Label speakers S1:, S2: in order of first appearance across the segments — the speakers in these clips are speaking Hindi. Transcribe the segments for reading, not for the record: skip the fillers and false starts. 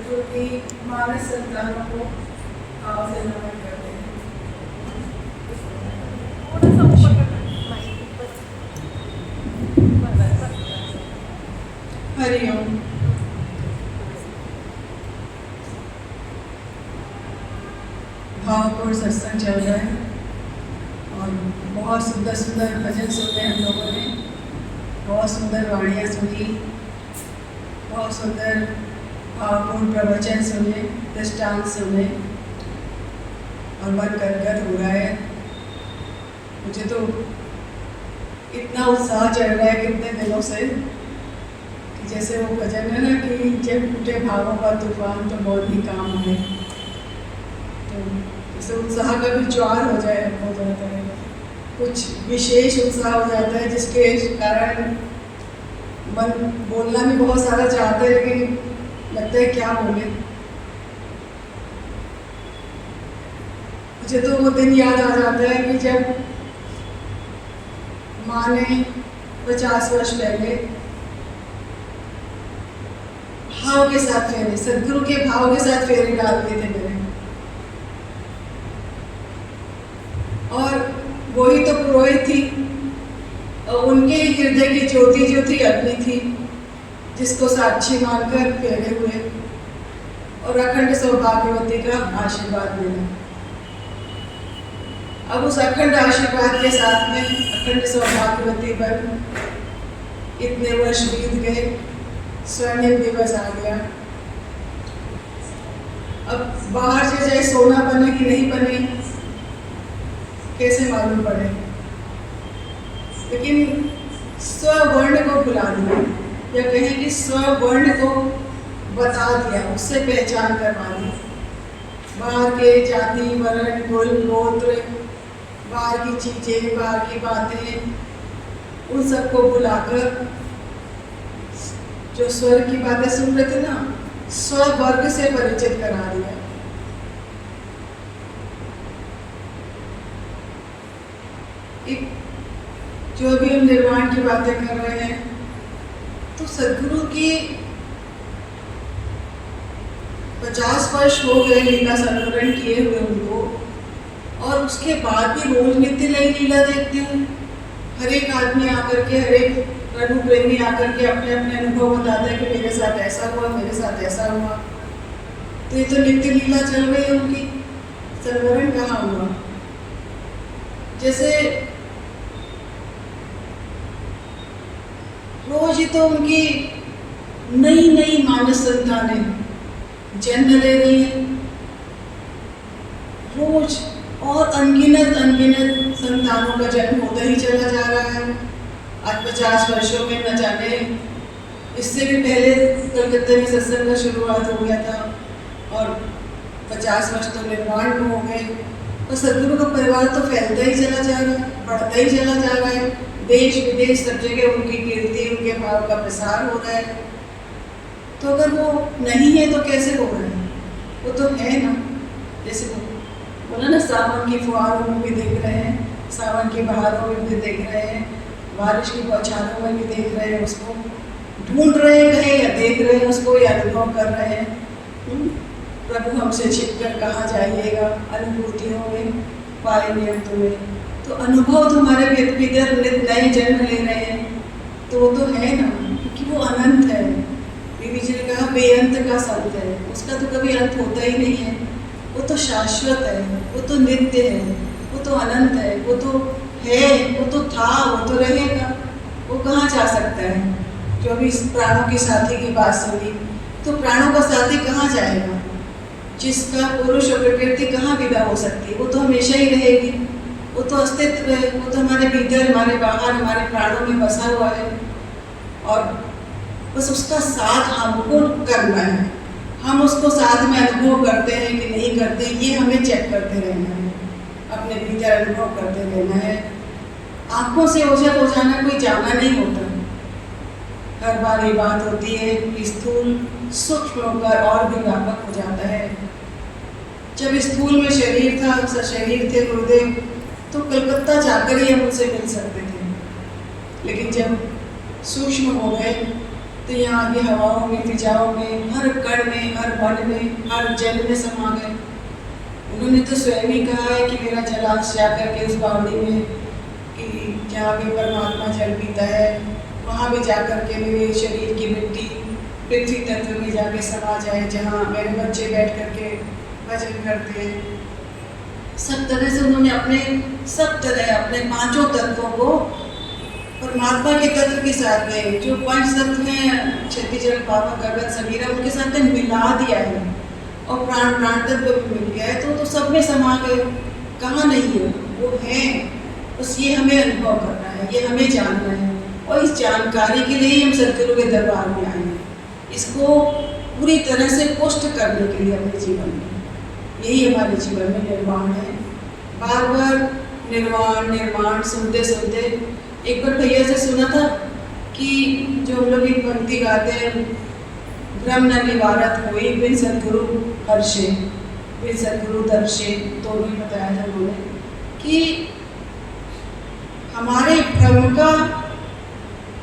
S1: सदगुरु की मानस संतानों को भाव से नमन करते हैं। हरिओम। भावपूर्ण सत्संग चल रहा है और बहुत सुंदर सुंदर भजन सुने हम लोगों ने, बहुत सुंदर वाणियाँ सुनी, बहुत सुंदर भावपूर्ण प्रवचन सुने, दृष्टांत सुने और मन गदगद हो रहा है। मुझे तो इतना उत्साह चढ़ रहा है कितने दिनों से कि जैसे वो भजन है ना कि जब टूटे भावों का तूफान तो बहुत ही काम है, तो जैसे उत्साह का भी ज्वार हो जाता है, कुछ विशेष उत्साह हो जाता है जिसके कारण मन बोलना भी बहुत सारा चाहता है लेकिन लगता है क्या बोले। मुझे तो वो दिन याद आ जाता है कि जब माँ ने 50 वर्ष पहले भाव के साथ फेरे, सदगुरु के भाव के साथ फेरे डाल दिए थे मेरे, और वही तो पुरोहित थी और उनके हृदय की ज्योति जो थी अग्नि थी जिसको साक्षी मानकर फेरे हुए और अखंड सौभाग्यवती का आशीर्वाद मिला। अब उस अखंड आशीर्वाद के साथ में अखंड सौभाग्यवती बन इतने वर्ष बीत गए, स्वर्णिम दिवस आ गया। अब बाहर से चाहे सोना बने कि नहीं बने कैसे मालूम पड़े, लेकिन स्ववर्ण को भुला दिया या कहें कि स्ववर्ण को बता दिया, उससे पहचान करवा दी। बाहर के जाति वर्ण कुल गोत्र, बाहर की चीजें, बाहर की बातें, उन सबको भुलाकर जो स्वर्ग की बातें सुन रहे थे ना, स्ववर्ग से परिचित करा दिया। एक जो अभी हम निर्वाण की बातें कर रहे हैं, तो सदगुरु की 50 वर्ष हो गए लीला संवरण किए हुए उनको, और उसके बाद भी रोज नित्य नई लीला देखते हैं। हर एक आदमी आकर के, हर एक प्रभु प्रेमी आकर के अपने अपने अनुभव बताते हैं कि मेरे साथ ऐसा हुआ, मेरे साथ ऐसा हुआ। तो ये तो नित्य लीला चल रही है उनकी, संवरण कहाँ हुआ। जैसे रोज ही तो उनकी नई नई मानस संतानें जन्म ले रही है, रोज और अनगिनत अनगिनत संतानों का जन्म होता ही चला जा रहा है। आज 50 वर्षों में न जाने, इससे भी पहले कलकत्ते में सत्संग का शुरुआत हो गया था और 50 वर्ष तो निर्वाण में हो गए, और सदगुरु का परिवार तो फैलता ही चला जा रहा है, बढ़ता ही चला जा रहा है। देश विदेश सब जगह उनकी कीर्ति, उनके भाव का प्रसार हो रहा है। तो अगर वो नहीं है तो कैसे हो रहा है? वो तो है ना। जैसे वो बोला ना, सावन की फुहारों में भी देख रहे हैं, सावन की बहारों में भी देख रहे हैं, बारिश की बौछारों में भी देख रहे हैं, उसको ढूंढ रहे हैं या देख रहे हैं उसको, या अनुभव कर रहे हैं। प्रभु हमसे छिपकर कहाँ जाइएगा, अनुभूतियों में पाएंगे हम तुम्हें। तो अनुभव तुम्हारे भीतर नए जन्म ले रहे हैं, तो वो तो है ना, क्योंकि वो अनंत है। बीबी जी ने कहा बेअंत का संत है, उसका तो कभी अंत होता ही नहीं है। वो तो शाश्वत है, वो तो नित्य है, वो तो अनंत है, वो तो है, वो तो था, वो तो रहेगा। वो कहाँ जा सकता है? जो अभी प्राणों की साथी की बात सुनी, तो प्राणों का साथी कहाँ जाएगा? जिसका पुरुष और प्रकृति कहाँ विदा हो सकती है? वो तो हमेशा ही रहेगी, वो तो अस्तित्व है, वो तो हमारे भीतर, हमारे बाहर, हमारे प्राणों में बसा हुआ है, और बस उसका साथ हमको करना है। हम उसको साथ में अनुभव करते हैं कि नहीं करते, ये हमें चेक करते रहना है, अपने भीतर अनुभव करते रहना है। आंखों से ओझल हो जाना कोई जाना नहीं होता। हर बार ये बात होती है कि स्थूल सूक्ष्म होकर और भी व्यापक हो जाता है। जब स्थूल में शरीर था, सशरीर थे गुरुदेव, तो कलकत्ता जाकर ही हम उनसे मिल सकते थे, लेकिन जब सूक्ष्म हो गए तो यहाँ की हवाओं में, फिजाओं में, हर कण में, हर मन में, हर जल में समा गए। उन्होंने तो स्वयं ही कहा है कि मेरा जलांश जाकर के उस बावड़ी में, कि जहाँ भी परमात्मा जल पीता है वहाँ भी जाकर के मेरे शरीर की मिट्टी पृथ्वी तत्व में जाके समा जाए, जहाँ मेरे बच्चे बैठ करके भजन करते हैं। सब तरह से उन्होंने अपने पांचों तत्वों को परमात्मा के तत्व के साथ में, जो पंच तत्व हैं क्षति जल पावक गगन समीरा, उनके साथ मिला दिया है और प्राण तत्व भी मिल गया है। तो सब में समा गए। कहाँ नहीं है, वो है। बस ये हमें अनुभव करना है, ये हमें जानना है, और इस जानकारी के लिए ही हम सदगुरु के दरबार में आए हैं, इसको पूरी तरह से पुष्ट करने के लिए अपने जीवन में। यही हमारे जीवन में निर्माण है। बार बार निर्माण सुनते सुनते एक बार भैया से सुना था कि जो हम लोग एक पंक्ति गाते हैं, ब्रह्म न निवारत हुई बिन सदगुरु हर्षे बिन सदगुरु दर्शे, दोनों ही बताया था उन्होंने कि हमारे भ्रम का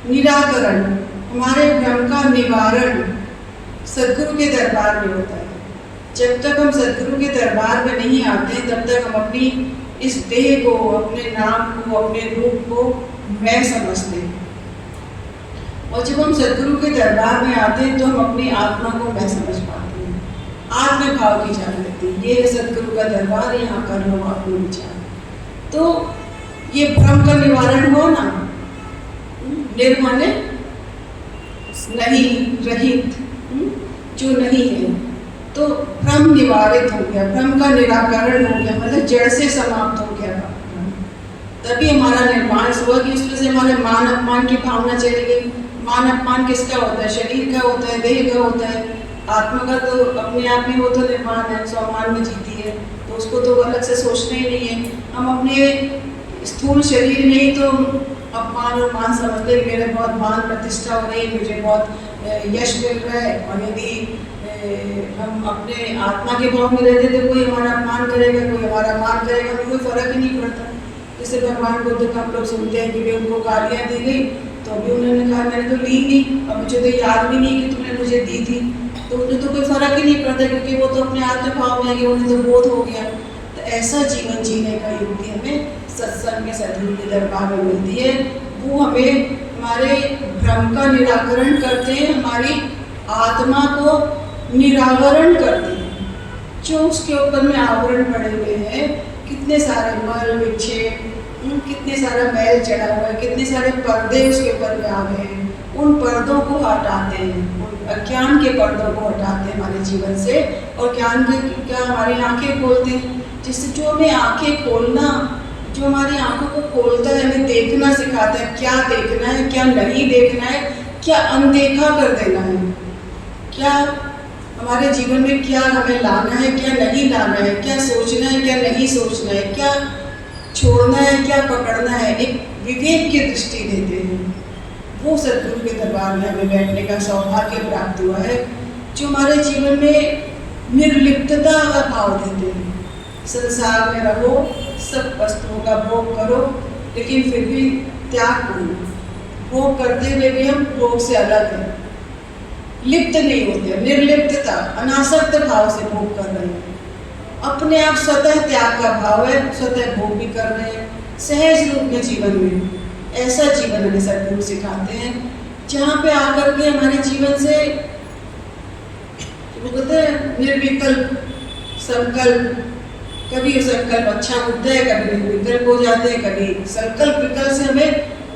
S1: निराकरण, हमारे भ्रम का निवारण सदगुरु के दरबार में होता है। जब तक हम सदगुरु के दरबार में नहीं आते तब तक हम अपनी इस देह को, अपने नाम को, अपने रूप को मैं समझते हैं, और जब हम सदगुरु के दरबार में आते हैं तो हम अपनी आत्मा को मैं समझ पाते हैं। आत्म भाव की जान लेती है। ये है सदगुरु का दरबार, यहाँ कर लो अपने विचार। तो ये भ्रम का निवारण हुआ ना, निर्माने नहीं, रहित, जो नहीं है, तो भ्रम निवारित हो गया, भ्रम का निराकरण हो गया, मतलब जड़ से समाप्त हो गया। तभी हमारा निर्माण हुआ कि उसमें से हमारे मान अपमान की भावना चली गई। मान अपमान किसका होता है? शरीर का होता है, देह का होता है। आत्मा का तो अपने आप ही वो तो निर्माण है, स्वामान में जीती है, तो उसको तो अलग से सोचना ही नहीं है। हम अपने स्थूल शरीर में ही तो अपमान और मान समझते हैं, मेरे बहुत मान प्रतिष्ठा हो रही है, मुझे बहुत यश मिल रहा है। और यदि हम अपने आत्मा के भाव में रहते तो कोई हमारा अपमान करेगा, कोई हमारा मान करेगा, हमें कोई फर्क ही नहीं पड़ता। जैसे भगवान बुद्ध का हम लोग सुनते हैं कि उनको गालियाँ दी गई तो अभी उन्होंने कहा मैंने तो ली नहीं, और मुझे तो याद भी नहीं कि तुमने मुझे दी थी, तो उन्हें तो कोई फर्क ही नहीं पड़ता, क्योंकि वो तो अपने आत्म भाव में है कि उन्हें तो बोध हो गया। तो ऐसा जीवन जीने का युक्ति हमें सत्संग में सदगुरु के दरबार में मिलती है। वो हमें हमारे भ्रम का निराकरण करते हैं, हमारी आत्मा को निरावरण करते हैं। जो उसके ऊपर में आवरण पड़े हुए हैं, कितने सारे मल विक्षेप, कितने सारा मैल चढ़ा हुआ है, कितने सारे पर्दे उसके ऊपर में आ गए हैं, उन पर्दों को हटाते हैं, उन अज्ञान के पर्दों को हटाते हैं हमारे जीवन से, और ज्ञान के क्या हमारी आंखें खोलते हैं। जिससे जो हमें आंखें खोलना, जो हमारी आंखों को खोलता है, हमें देखना सिखाता है, क्या देखना है, क्या नहीं देखना है, क्या अनदेखा कर देना है, क्या हमारे जीवन में क्या हमें लाना है, क्या नहीं लाना है, क्या सोचना है, क्या नहीं सोचना है, क्या छोड़ना है, क्या पकड़ना है, एक विवेक की दृष्टि देते हैं। वो सदगुरु के दरबार में हमें बैठने का सौभाग्य प्राप्त हुआ है, जो हमारे जीवन में निर्लिप्तता का भाव देते हैं। संसार में रहो, सब वस्तुओं का भोग करो, लेकिन फिर भी त्याग करो। भोग करते हुए भी हम भोग से अलग हैं, लिप्त नहीं होते, निर्लिप्तता, अनासक्त भाव से भोग कर रहे हैं। अपने आप स्वतः त्याग का भाव है, स्वतः भोग भी कर रहे हैं, सहज रूप में जीवन में। ऐसा जीवन हमें सदगुरु सिखाते हैं, जहाँ पे आकर के हमारे जीवन से वो कहते हैं निर्विकल्प संकल्प, कभी संकल्प अच्छा होता है, कभी निर्विकल्प हो जाते हैं, कभी संकल्प विकल्प से हमें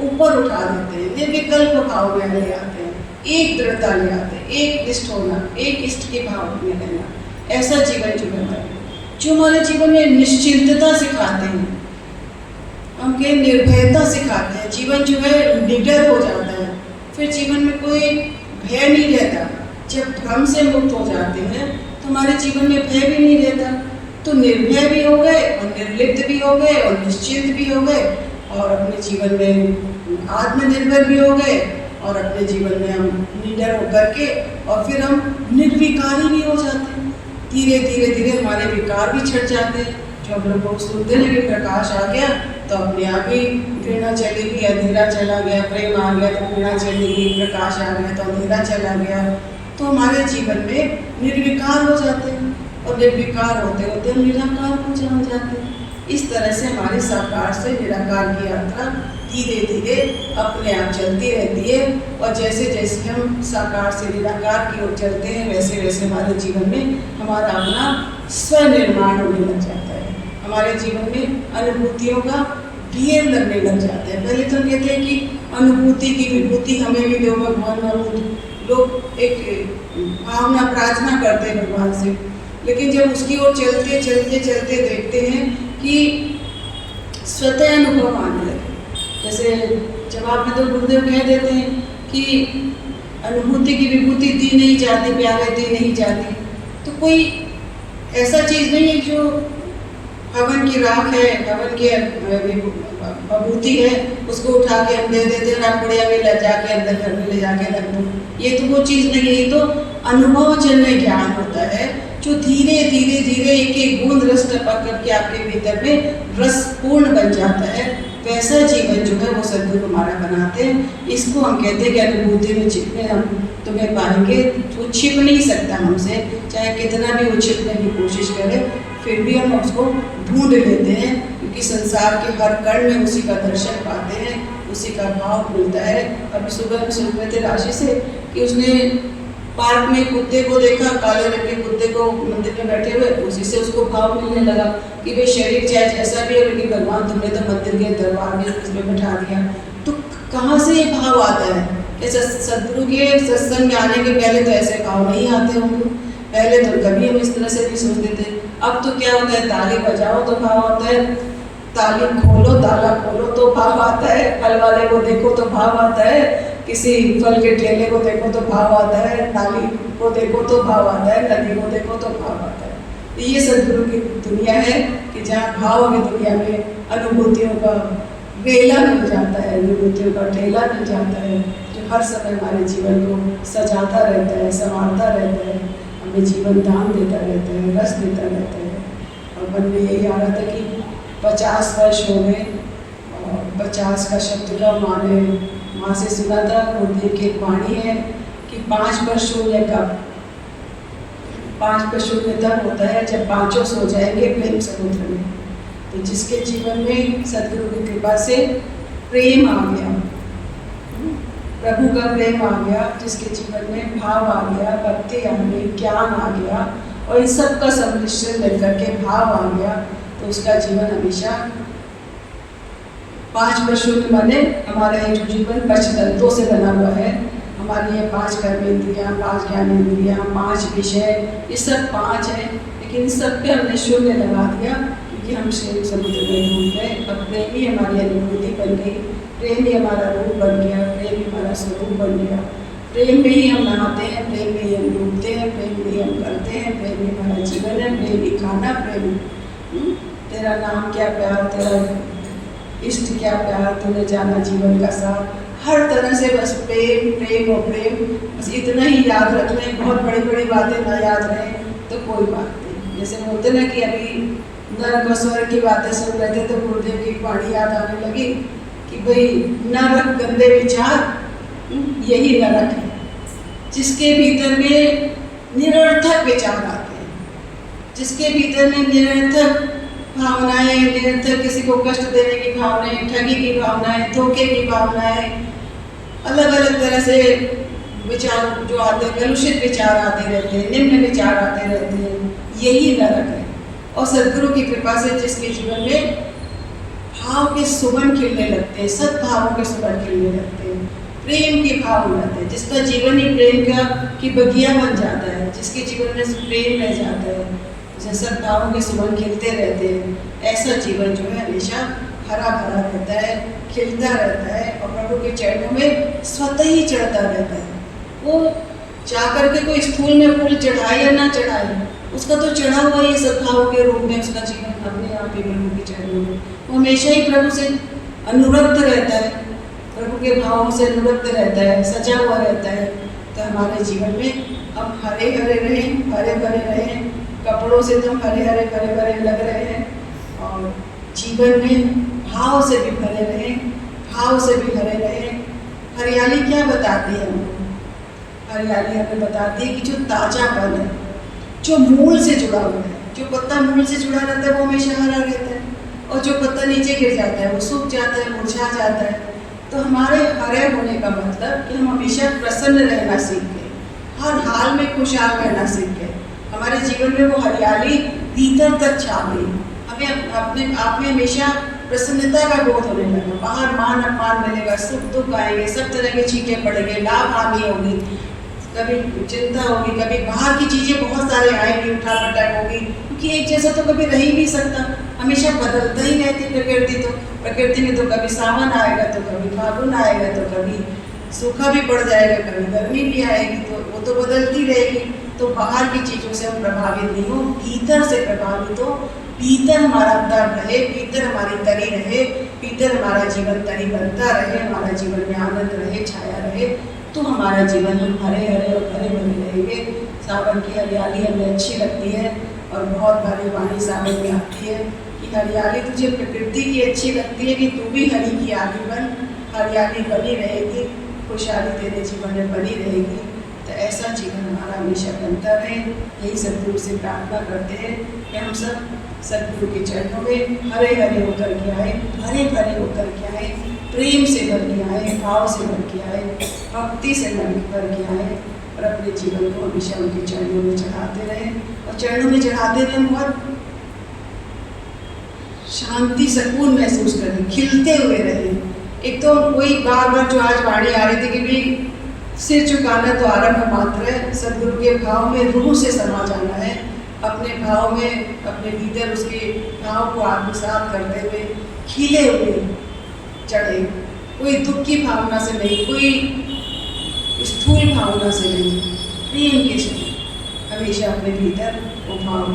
S1: ऊपर उठा देते हैं, निर्विकल्प भाव में ले आते हैं, एक दृढ़ता ले आते हैं, एक निष्ठ होना, एक इष्ट के भाव में रहना। ऐसा जीवन जीवन है जो हमारे जीवन में निश्चिंतता सिखाते हैं, हमके निर्भयता सिखाते हैं। जीवन जो है निडर हो जाता है, फिर जीवन में कोई भय नहीं रहता। जब भ्रम से मुक्त हो जाते हैं तो हमारे जीवन में भय भी नहीं रहता, तो निर्भय भी हो गए और निर्लिप्त भी हो गए और निश्चिंत भी हो गए, और अपने जीवन में आत्मनिर्भर भी हो गए, और अपने जीवन में हम निडर होकर के और फिर हम निर्विकारी भी हो जाते हैं। धीरे धीरे धीरे हमारे विकार भी छट जाते हैं, जो हम लोग बहुत सुनते हैं कि प्रकाश आ गया तो अपने आप ही घृणा चली गई, अंधेरा चला गया, प्रेम आ गया तो घृणा चली गई, प्रकाश आ गया तो अंधेरा चला गया। तो हमारे जीवन में निर्विकार हो जाते हैं और निर्विकार होते होते हम निराकार को जान जाते हैं। इस तरह से हमारी साकार से निराकार की यात्रा धीरे धीरे अपने आप चलती रहती है और जैसे जैसे हम साकार से निराकार की ओर चलते हैं वैसे वैसे हमारे जीवन में हमारा अपना स्वनिर्माण होने लग जाता है। हमारे जीवन में अनुभूतियों का ढेर लगने लग जाते हैं। पहले तो हम कहते हैं कि अनुभूति की विभूति हमें भी दो भगवान, लोग एक भावना प्रार्थना करते हैं भगवान से, लेकिन जब उसकी ओर चलते चलते चलते देखते हैं कि स्वतः अनुभव आने लगे। जैसे जवाब में तो गुरुदेव कह देते हैं कि अनुभूति की विभूति दी नहीं जाती, प्यारे दी नहीं जाती। तो कोई ऐसा चीज़ नहीं है जो हवन की राख है, हवन की विभूति है, उसको उठा के हम दे देते हैं, राखड़िया में ले जाके अंदर घर में ले जाके रख दो। ये तो वो चीज़ नहीं है, ये तो अनुभवजन्य ज्ञान होता है जो धीरे धीरे धीरे एक एक बूंद रस टपक करके आपके भीतर में रस पूर्ण बन जाता है। वैसा जीवन जो है वो सद्गुरु हमारा बनाते हैं। इसको हम कहते हैं कि अनुभूति में छिपने हम तुम्हें पाएंगे, वो छिप नहीं सकता हमसे, चाहे कितना भी वो छिपने की कोशिश करे, फिर भी हम उसको ढूंढ लेते हैं, क्योंकि संसार के हर कण में उसी का दर्शन पाते हैं, उसी का भाव मिलता है। अभी सुबह में सुन रहे थे राशि से कि उसने पार्क में कुत्ते को देखा, काले रंग के कुत्ते को मंदिर में बैठे हुए, उसी से उसको भाव मिलने लगा कि भाई शरीर चाहे जैसा भी है, लेकिन भगवान तुमने तो मंदिर के दरबार में उसमें बैठा दिया। तो कहाँ से ये भाव आता है? ऐसा सदगुरु के सत्संग में आने के पहले तो ऐसे भाव नहीं आते होंगे, पहले तो कभी हम इस तरह से नहीं सोचते थे। अब तो क्या होता है, ताली बजाओ तो भाव आता है, ताली खोलो, ताला खोलो तो भाव आता है, फल वाले को देखो तो भाव आता है, किसी फल के ठेले को देखो तो भाव आता है, नाली को देखो तो भाव आता है, नदी को देखो तो भाव आता है। तो ये सदगुरु की दुनिया है कि जहाँ भाव की दुनिया में अनुभूतियों का वेला मिल जाता है, अनुभूतियों का ठेला मिल जाता है, जो हर समय हमारे जीवन को सजाता रहता है, संवारता रहता है, हमें जीवन दान देता रहता है, रस देता रहता है। और मन में यही आ रहा था कि 50 वर्ष हो गए और 50 का शब्द का माने माँ से सुना था, गुरुदेव की एक वाणी है कि 5 पर शून्य कब, 5 पर शून्य तब होता है जब पांचों सो जाएंगे प्रेम समुद्र में। तो जिसके जीवन में सदगुरु की कृपा से प्रेम आ गया, प्रभु का प्रेम आ गया, जिसके जीवन में भाव आ गया, भक्ति आ गई, ज्ञान आ गया और इन सब का सम्मिश्रण मिलकर के भाव आ गया, तो उसका जीवन हमेशा 5 पर शून्य माने हमारा ये जो जीवन पंचतत्वों से बना हुआ है। हमारी ये 5 कर्मेंद्रियाँ, 5 ज्ञानेंद्रियाँ, 5 विषय, ये सब 5 हैं, लेकिन इन सब पे हमने शून्य लगा दिया क्योंकि हम प्रेम समुद्र में डूब गए। अब प्रेम ही हमारी अनुभूति बन गई, प्रेम ही हमारा रूप बन गया, प्रेम ही हमारा स्वरूप बन गया। प्रेम में ही हम नहाते हैं, प्रेम में ही हम डूबते हैं, प्रेम में ही हम करते हैं, प्रेम ही हमारा जीवन है, प्रेम ही खाना, प्रेम तेरा नाम क्या प्यार, तेरा इष्ट क्या प्यार, तूने जाना जीवन का सार। हर तरह से बस प्रेम प्रेम और प्रेम, बस इतना ही याद रख लें। बहुत बड़ी बड़ी बातें ना याद रहें तो कोई बात नहीं। जैसे बोलते ना कि अभी नरक और स्वर्ग की बातें सुन रहे थे तो गुरुदेव की वाणी याद आने लगी कि भाई नरक गंदे विचार, यही नरक है जिसके भीतर में निरर्थक विचार आते हैं, जिसके भीतर में निरर्थक भावनाएं, निरंतर किसी को कष्ट देने की भावनाएं, ठगी की भावनाएं, धोखे की भावनाएं, अलग अलग तरह से विचार जो आते हैं, कलुषित विचार आते रहते हैं, निम्न विचार आते रहते हैं, यही नरक है। और सदगुरु की कृपा से जिसके जीवन में भाव के सुगंध खिलने लगते हैं, सद्भावों के सुगंध खिलने लगते हैं, प्रेम के भाव मिलते हैं, जिसका जीवन ही प्रेम का की बगिया बन जाता है, जिसके जीवन में प्रेम रह जाता है, सद्भावों के सुगंध खिलते रहते हैं, ऐसा जीवन जो है हमेशा हरा भरा रहता है, खिलता रहता है और प्रभु के चरणों में स्वतः ही चढ़ता रहता है। वो जाकर के कोई स्थूल में फूल चढ़ाए या ना चढ़ाए, उसका तो चढ़ा हुआ ही सद्भाव के रूप में उसका जीवन अपने आप ही प्रभु के चरणों में, वो हमेशा ही प्रभु से अनुरक्त रहता है, प्रभु के भावों से अनुरक्त रहता है, सजा हुआ रहता है। तो हमारे जीवन में हम हरे हरे रहें, हरे भरे रहें, कपड़ों से तो हम हरे हरे भरे भरे लग रहे हैं, और जीवन में भाव से भी भरे रहें, भाव से भी भरे रहें। हरियाली क्या बताती है हमको? हरियाली हमें बताती है कि जो ताज़ापन है, जो मूल से जुड़ा हुआ है, जो पत्ता मूल से जुड़ा रहता है वो हमेशा हरा रहता है, और जो पत्ता नीचे गिर जाता है वो सूख जाता है, मुरझा जाता है। तो हमारे हरे होने का मतलब कि हम हमेशा प्रसन्न रहना सीख गए, हर हाल में खुशहाल रहना सीख गए। हमारे जीवन में वो हरियाली भीतर तक छा गई, हमें अपने आप में हमेशा प्रसन्नता का बोध होने लगा। बाहर मान अपमान मिलेगा, सुख दुख आएंगे, सब तरह के छींटे पड़ेंगे, लाभ हानि होगी, कभी चिंता होगी, कभी बाहर की चीज़ें बहुत सारे आएंगी, उठा पटक होगी, क्योंकि एक जैसा तो कभी रह ही नहीं सकता, हमेशा बदलता ही रहती प्रकृति। तो प्रकृति में तो कभी सावन आएगा, तो कभी फागुन आएगा, तो कभी सूखा भी पड़ जाएगा, कभी गर्मी भी आएगी, तो वो तो बदलती रहेगी। तो बाहर की चीज़ों से हम प्रभावित नहीं हो, भीतर से प्रभावित हो, भीतर हमारा दर रहे, भीतर हमारी तरी रहे, भीतर हमारा जीवन तरी बनता रहे, हमारा जीवन में आनंद रहे, छाया रहे, तो हमारा जीवन हम हरे हरे और भरे भरे रहेंगे। सावन की हरियाली हमें अच्छी लगती है, और बहुत बारी वाणी सावन में आती है कि हरियाली तुझे प्रकृति की अच्छी लगती है कि तू भी हरी की आदि बन, हरियाली बनी रहेगी, खुशहाली तेरे जीवन में बनी रहेगी। तो ऐसा जीवन हमारा हमेशा बनता रहे, यही सदगुरु से प्रार्थना करते हैं कि हम सब सदगुरु के चरणों में हरे हरे होकर के आए, हरे भरे होकर के आए, प्रेम से भर के आए, भाव से भर के आए, भक्ति से भर के आए, और अपने जीवन को हमेशा उनके चरणों में चढ़ाते रहे, और चरणों में चढ़ाते रहे बहुत शांति सुकून महसूस करें, खिलते हुए रहे। एक तो कोई बार बार जो आज वाणी आ रही थी कि भी सिर झुकाना तो आरंभ मात्र है, सदगुरु के भाव में रूह से समा जाना है, अपने भाव में अपने भीतर उसके भाव को आत्मसात करते हुए खिले हुए चढ़े, कोई दुख की भावना से नहीं, कोई स्थूल भावना से नहीं, प्रेम के से हमेशा अपने भीतर वो भाव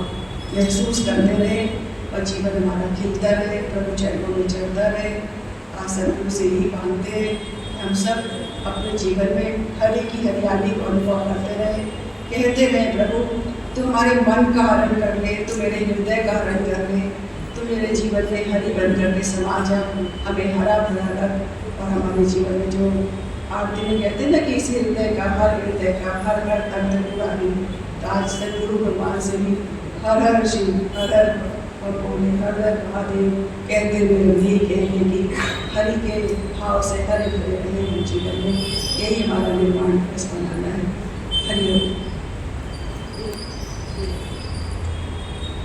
S1: महसूस करते रहे, और जीवन हमारा खिलता रहे, प्रभु चरणों में चढ़ता रहे। सदगुरु से ही मांगते हैं हम सब अपने जीवन में हरि की हरियाली को अनुभव करते रहे, कहते रहे प्रभु तू हमारे मन का हरण कर ले, तू मेरे हृदय का हरण कर ले, तू मेरे जीवन में हरि बन करके समा जा, हमें हरा भरा रख। और हमारे जीवन में जो आरती में कहते हैं ना कि इसी हृदय का हर हर तंत्र पुरानी, तो आज सदगुरु भगवान से भी हर हर शिव, हर हर और बोले हर हर महादेव कहते हुए यही कहेंगे कि हरि के भाव से हरे भरे रहे जीवन में, यही हमारा निर्माण बनाना है। हरि ओम।